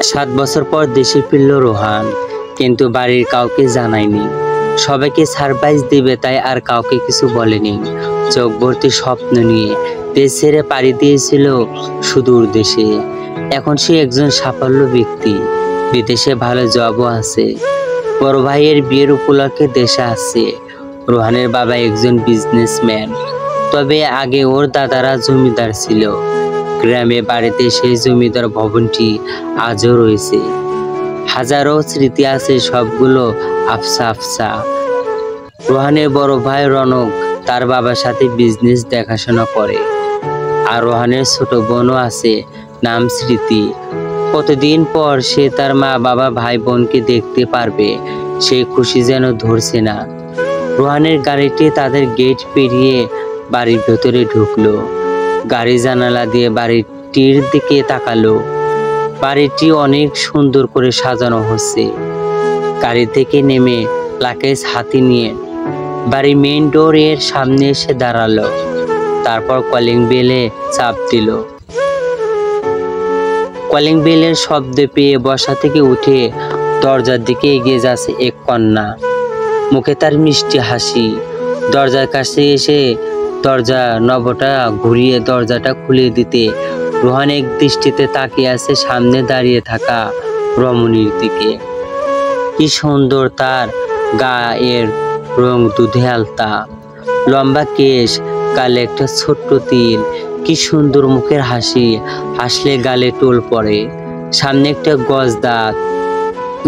7 বছর পর দেশে ফিরল রোহান, কিন্তু বাড়ির কাউকে জানায়নি। সবাইকে সারপ্রাইজ দিবে তাই আর কাউকে কিছু বলেনি। চোখ ভর্তি স্বপ্ন নিয়ে দেশ ছেড়ে পাড়ি দিয়েছিল সুদূর দেশে। এখন সে একজন সাফল্য ব্যক্তি, বিদেশে ভালো জবও আছে। বড় ভাইয়ের বিয়ের উপলক্ষে দেশে আসছে। রোহানের বাবা একজন বিজনেসম্যান, তবে আগে ওর দাদারা জমিদার ছিল। গ্রামে বাড়িতে সেই জমিদার ভবনটি আজও রয়েছে। হাজারো স্মৃতি আছে, সবগুলো আফসা আফসা। রোহানের বড় ভাই রনক তার বাবার সাথে বিজনেস দেখাশোনা করে। আর রোহানের ছোট বোনও আছে, নাম স্মৃতি। কতদিন পর সে তার মা বাবা ভাই বোনকে দেখতে পারবে, সেই খুশি যেন ধরছে না। রোহানের গাড়িটি তাদের গেট পেরিয়ে বাড়ির ভেতরে ঢুকলো। গাড়ি জানালা দিয়ে বাড়িটির দিকে তাকালো। বাড়িটি অনেক সুন্দর করে সাজানো হচ্ছে। গাড়ি থেকে নেমে লাকেজ হাতে নিয়ে বাড়ির মেইন ডোর এর সামনে এসে দাঁড়ালো। তারপর কলিং বেলে চাপ দিল। কলিং বেলের শব্দ পেয়ে বসা থেকে উঠে দরজার দিকে এগিয়ে যাচ্ছে এক কন্যা। মুখে তার মিষ্টি হাসি। দরজার কাছে এসে দরজা নবটা ঘুরিয়ে দরজাটা খুলে দিতে রোহান এক দৃষ্টিতে তাকিয়ে আছে সামনে দাঁড়িয়ে থাকা রমণীর দিকে। কি সুন্দর তার গায়ের রং, দুধে আলতা, লম্বা কেশ, গালে একটা ছোট্ট তিল। কি সুন্দর মুখের হাসি, হাসলে গালে টোল পড়ে। সামনে একটা গজ দাঁত।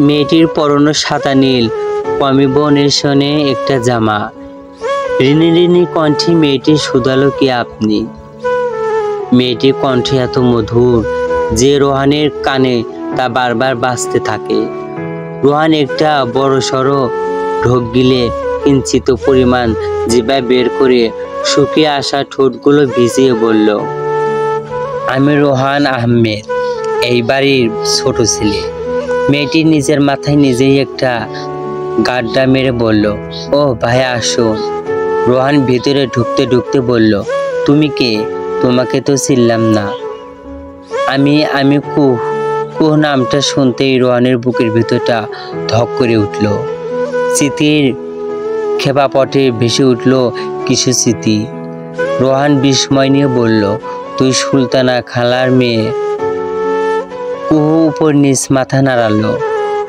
মেয়েটির পরনে সাদা নীল কম্বিনেশনে একটা জামা। রিনি রিনি কণ্ঠে মেয়েটি শুধালো, কি আপনি? মেয়েটির কণ্ঠে এত মধুর যে রোহানের কানে তা বারবার বাজতে থাকে। রোহান একটা বড় সড়ো ঢোক গিলে কিঞ্চিত পরিমাণ জিহ্বায় বের করে শুকিয়ে আসা ঠোঁটগুলো ভিজিয়ে বলল, আমি রোহান আহমেদ, এই বাড়ির ছোট ছেলে। মেয়েটি নিজের মাথায় নিজেই একটা গাড্ডা মেরে বলল, ও ভাইয়া আসুন। রোহান ভিতরে ঢুকতে ঢুকতে বলল, তুমি কে? তোমাকে তো চিনলাম না। আমি কুহ। কুহ নামটা শুনতেই রোহানের বুকের ভিতরটা ধক করে উঠল। স্মৃতির খেপাপটে ভেসে উঠল কিছু স্মৃতি। রোহান বিস্ময় নিয়ে বলল, তুই সুলতানা খালার মেয়ে? কুহ উপর নিচ মাথা নাড়ালো।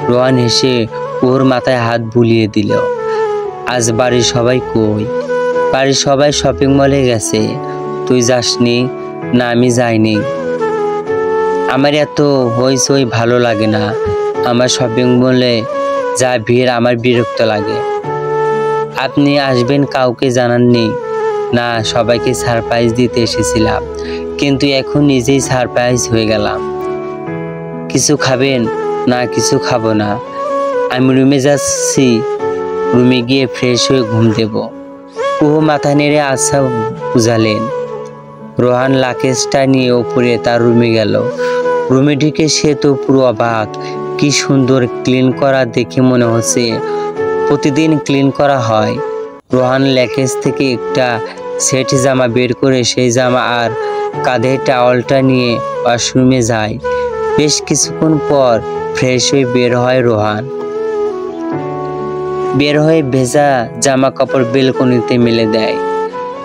রোহান হেসে কুহুর মাথায় হাত বুলিয়ে দিল। আজ বাড়ির সবাই কই? বাড়ির সবাই শপিং মলে গেছে। তুই যাসনি? না, আমি যাইনি। আমার এত হইচই ভালো লাগে না। আমার শপিং মলে যা ভিড়, আমার বিরক্ত লাগে। আপনি আসবেন কাউকে জানাননি? না, সবাইকে সারপ্রাইজ দিতে এসেছিলাম, কিন্তু এখন নিজেই সারপ্রাইজ হয়ে গেলাম। কিছু খাবেন? না, কিছু খাবো না। আমি রুমে যাচ্ছি, রুমে গিয়ে ফ্রেশ হয়ে ঘুম দেব। কুহু মাথা নেড়ে আশা বুঝালেন। রোহান লাকেজটা নিয়ে ওপরে তার রুমে গেল। রুমে ঢুকে সে তো পুরো অবাক। কি সুন্দর ক্লিন করা, দেখে মনে হচ্ছে প্রতিদিন ক্লিন করা হয়। রোহান ল্যাকেজ থেকে একটা সেট জামা বের করে সেই জামা আর কাঁধে টাওয়ালটা নিয়ে ওয়াশরুমে যায়। বেশ কিছুক্ষণ পর ফ্রেশ হয়ে বের হয় রোহান। বের হয়ে ভেজা জামা কাপড় বেলকনিতে মেলে দেয়।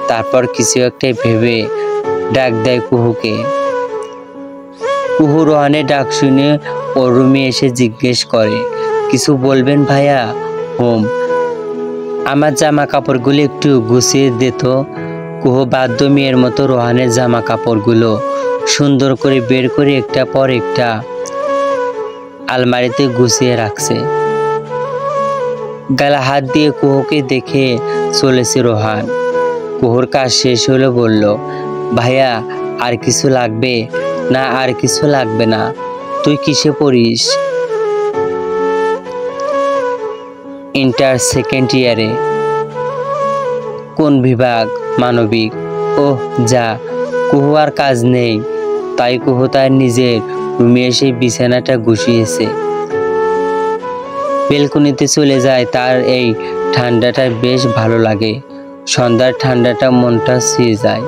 তারপর কিছু একটা ভেবে ডাক দেয় কুহুকে। কুহু রোহানের ডাক শুনে ওর রুমে এসে জিজ্ঞেস করে, কিছু বলবেন ভাইয়া? হোম, আমার জামা কাপড়গুলো একটু গুছিয়ে দে তো। কুহু বাধ্য মেয়ের মতো রোহানের জামা কাপড়গুলো সুন্দর করে বের করে একটা পর একটা আলমারিতে গুছিয়ে রাখছে। গালে হাত দিয়ে কুহুকে দেখে চলেছে রোহান। কুহুর কাজ শেষ হলে বলল, ভাইয়া আর কিছু লাগবে? না, আর কিছু লাগবে না। তুই কিসে পড়িস? ইন্টার সেকেন্ড ইয়ারে। কোন বিভাগ? মানবিক। ওহ যা। কুহু আর কাজ নেই, তাই কুহু তার নিজের রুমে এসে বিছানাটা গুছিয়েছে। বেলকনিতে চলে যায়। তার এই ঠান্ডাটা বেশ ভালো লাগে। সন্ধ্যার ঠান্ডাটা মনটা ছুঁয়ে যায়।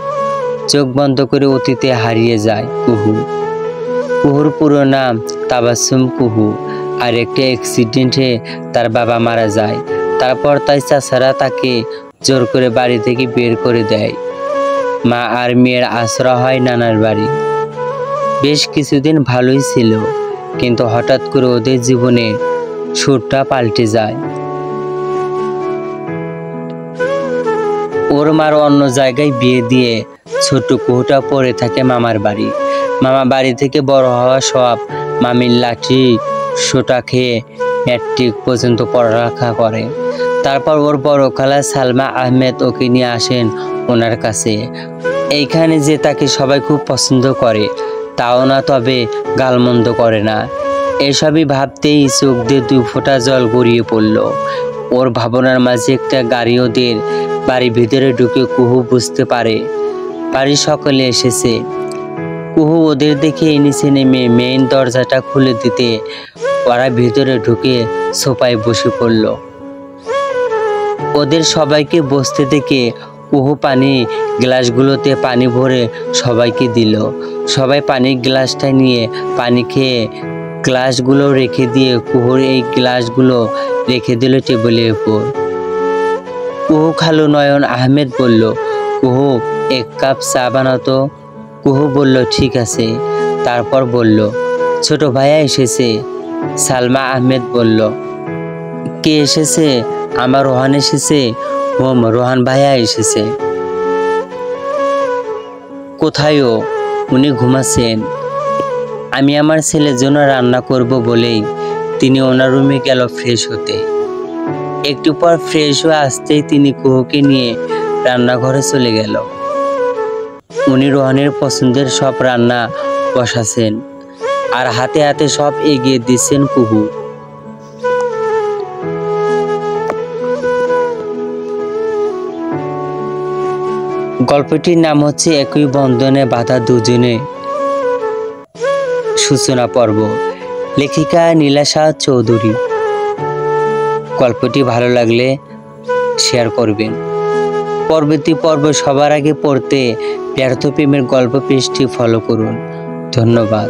চোখ বন্ধ করে অতীতে হারিয়ে যায় কুহু। কুহুর পুরো নাম তাবাসসুম কুহু। আর একটা অ্যাক্সিডেন্টে তার বাবা মারা যায়। তারপর তাই চাচারা তাকে জোর করে বাড়ি থেকে বের করে দেয়। মা আর মেয়ের আশ্রয় হয় নানার বাড়ি। বেশ কিছুদিন ভালোই ছিল, কিন্তু হঠাৎ করে ওদের জীবনে সুরটা পাল্টে যায়। ওর মার অন্য জায়গায় বিয়ে দিয়ে ছোট্ট কুহুটা পড়ে থাকে মামার বাড়ি। মামা বাড়ি থেকে বড় হওয়া সব মামির লাঠি সোটা খেয়ে ম্যাট্রিক পর্যন্ত পড়ালেখা করে। তারপর ওর বড় খালা সালমা আহমেদ ওকে নিয়ে আসেন ওনার কাছে। এইখানে যে তাকে সবাই খুব পছন্দ করে তাও না, তবে গালমন্দ করে না। এসবই ভাবতেই চোখ দিয়ে 2 ফোঁটা জল গড়িয়ে পড়ল। ওর ভাবনার মাঝে একটা গাড়ি ওদের বাড়ির ভিতরে ঢুকে কুহু বুঝতে পারে বাড়ির সকলে এসেছে। কুহু ওদের দেখে নিচে নেমে মেইন দরজাটা খুলে দিতে ওরা ভিতরে ঢুকে সোফায় বসে পড়ল। ওদের সবাইকে বসতে দেখে কুহু পানি গ্লাসগুলোতে পানি ভরে সবাইকে দিল। সবাই পানির গ্লাসটা নিয়ে পানি খেয়ে গ্লাসগুলো রেখে দিয়ে কুহুর এই গ্লাসগুলো রেখে দিল টেবিলের উপর। কুহু খালু নয়ন আহমেদ বলল, কুহু 1 কাপ চা বানাতো। কুহু বলল ঠিক আছে। তারপর বলল, ছোট ভাইয়া এসেছে। সালমা আহমেদ বলল, কে এসেছে? আমার রোহান এসেছে। হোম, রোহান ভাইয়া এসেছে। কোথায় ও? উনি ঘুমাচ্ছেন। আমি আমার ছেলের জন্য রান্না করব বলেই তিনি ওনার রুমে গেল ফ্রেশ হতে। একটু পর ফ্রেশ হয়ে আসতেই তিনি কুহুকে নিয়ে রান্নাঘরে চলে গেল। উনি রোহানের পছন্দের সব রান্না বসাছেন আর হাতে হাতে সব এগিয়ে দিচ্ছেন কুহু। গল্পটির নাম হচ্ছে একই বন্ধনে বাঁধা দুজনে সূচনা পর্ব। লেখিকা নীলাশা চৌধুরী। গল্পটি ভালো লাগলে শেয়ার করবেন। পরবর্তী পর্ব সবার আগে পড়তে ব্যর্থ প্রেমের গল্প পেজটি ফলো করুন। ধন্যবাদ।